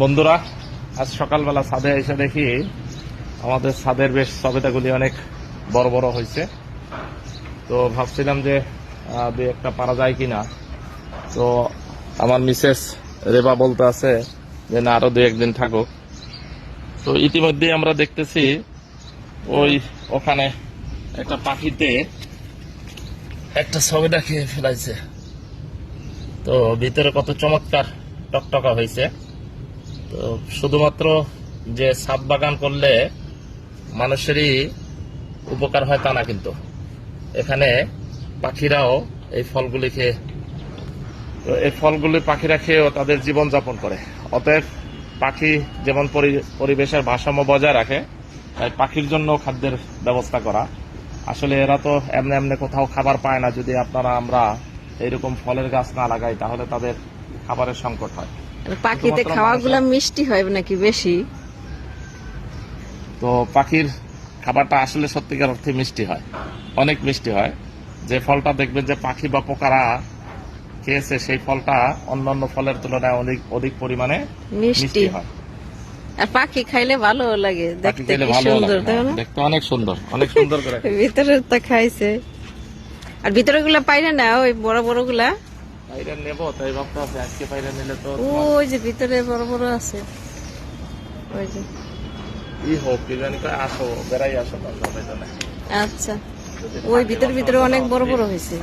বন্ধুরা, আজ সকালবেলা ছাদে এসে দেখি আমাদের ছাদের বেশ সবেদাগুলি অনেক বড় বড় হয়েছে। তো ভাবছিলাম যে দুই একটা পারা যায় কিনা। তো আমার মিসেস রেবা বলতে আছে যে না, আরো দুই একদিন থাকুক। তো ইতিমধ্যে আমরা দেখতেছি ওখানে একটা পাখিতে একটা সবেদা খেয়ে ফেলাইছে। তো ভিতরে কত চমৎকার টকটকা হয়েছে। তো শুধুমাত্র যে ছাদ বাগান করলে মানুষেরই উপকার হয় তা না, কিন্তু এখানে পাখিরাও এই ফলগুলি খেয়ে, তো এই ফলগুলি পাখিরা খেয়েও তাদের জীবন যাপন করে। অতএব পাখি যেমন পরিবেশের ভারসাম্য বজায় রাখে, তাই পাখির জন্য খাদ্যের ব্যবস্থা করা। আসলে এরা তো এমনি এমনি কোথাও খাবার পায় না। যদি আমরা এইরকম ফলের গাছ না লাগাই তাহলে তাদের খাবারের সংকট হয়। পাখিতে খাওয়াগুলা মিষ্টি হয় নাকি বেশি? তো পাখির খাবারটা আসলে সত্যিকার অর্থে মিষ্টি হয়, অনেক মিষ্টি হয়। যে ফলটা দেখবেন যে পাখি বা পোকারা খেয়েছে, সেই ফলটা অন্যান্য ফলের তুলনায় অধিক পরিমাণে মিষ্টি হয়। আর পাখি খাইলে ভালো লাগে দেখতে, কি ভালো সুন্দর, লাগে, তাই না? দেখতে অনেক সুন্দর, অনেক সুন্দর করে। ভিতরে তো খাইছে, আর ভিতরে গুলা পাইরে না, ওই বড় বড় গুলা পাইরা নেব, তাই ভাবতে হবে আজকে পাইরা নিলে তো ওই যে ভিতরে বড় বড় আছে। ওই যে হোক কি জানি কয়, আসো বেড়াই আসো না। আচ্ছা, ওই ভিতরে অনেক বড় বড় হয়েছে।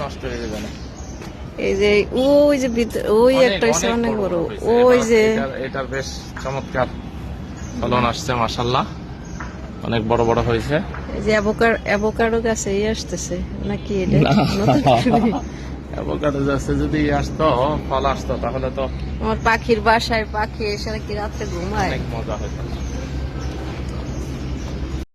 নষ্ট হয়ে যাবে না। এই যে ওই যে ওই একটা হয়েছে অনেক বড়। ওই যে এটার বেশ চমৎকার ফলন আসছে, মাশাআল্লাহ, অনেক বড় বড় হয়েছে। এই যে অ্যাভোকাডো গাছে আসতেছে নাকি? এটা অ্যাভোকাডো গাছে যদি আসতো, ফল আসতো, তাহলে তো আমার পাখির বাসায় পাখি এসে নাকি রাত্রে ঘুমায়, অনেক মজা হতো।